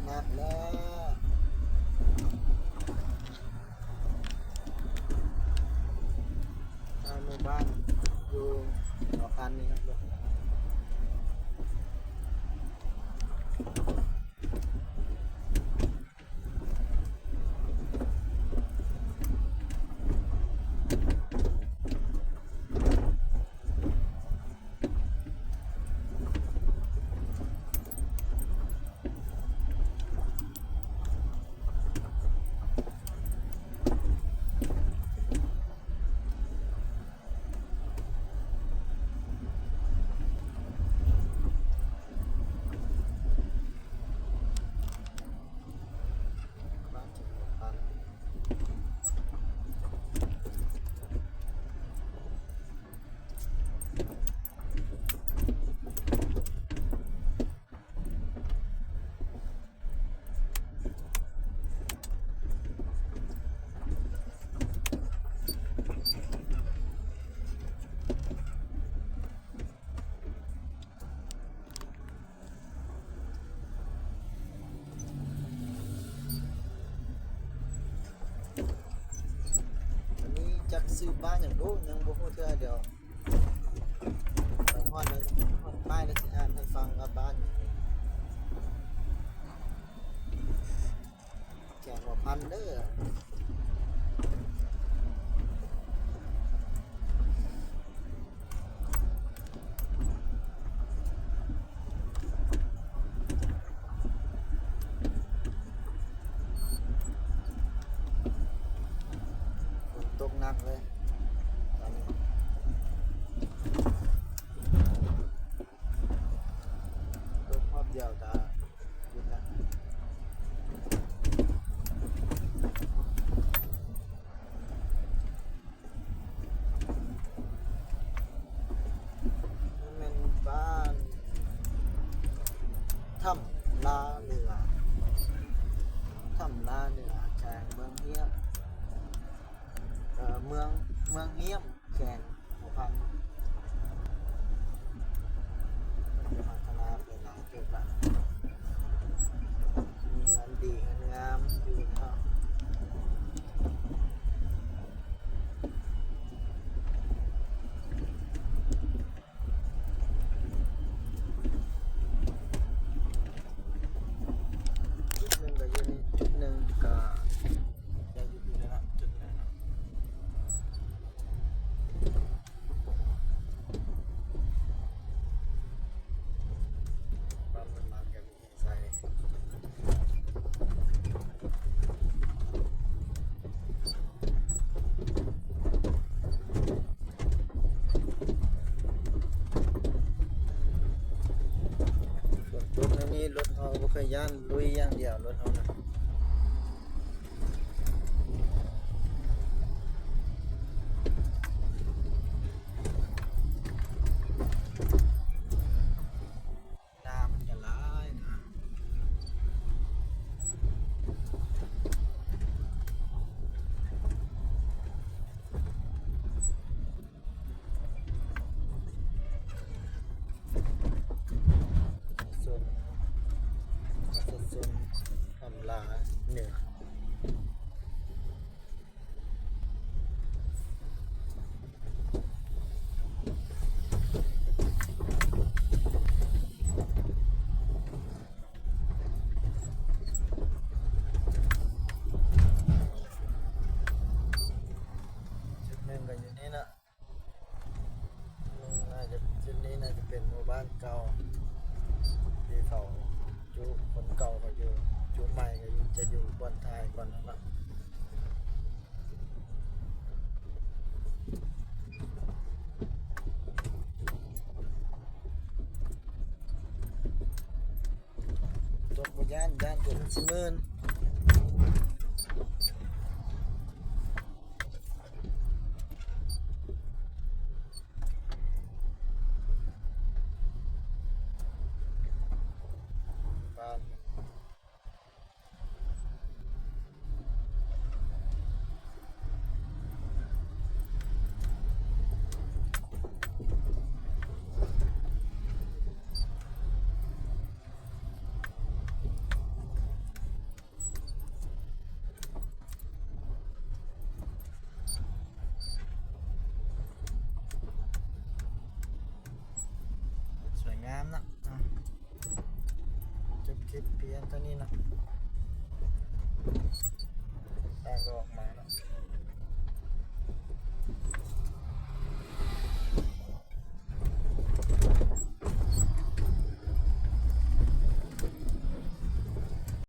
นักแล้วหมู่บ้านอยู่หอพันนี่ครับบ้านถึงหอพันอันนี้จักซื้อบ้านอย่างรู้ยังบ่ฮู้เทื่อเดียวไปฮอดเลยฮอดป้ายแล้วสิอ่านให้ฟังว่าบ้านอยู่แก่หัวพันเด้อฝนตกหนักเลยตอนนี้ตกรอบเดียวจะหยุดแล้วนี่แม่นบ้านถ้ำลาเหนือถ้ำลาเหนือแขวงเมืองเฮียมเมืองเฮียมแขวงหัวพันพัฒนาเป็นหลายเกิดละมีเงินดีเงินงามอยู่เนาะจุดหนึ่งก็อยู่นี่จุดหนึ่งก็ยังอยู่นี่แล้วนะจุดหนึ่งปั๊มน้ำมันก็มีใส่ฝนตกในนี้รถเฮาบ่เคยย่านลุยอย่างเดียวรถเฮานะน้ำมันจะหลายนะส่วนทำลาเหนือจุดหนึ่งก็อยู่นี่นะน่าจะจุดนี้น่าจะเป็นหมู่บ้านเก่าที่เขาจุคนเก่าเขาอยู่จุใหม่ก็จะอยู่บนท้ายบนนั้นนะตกบนย่านเกิดสิหมื่นบ้าน เพียงเท่านี้เนาะตางก็ออกมา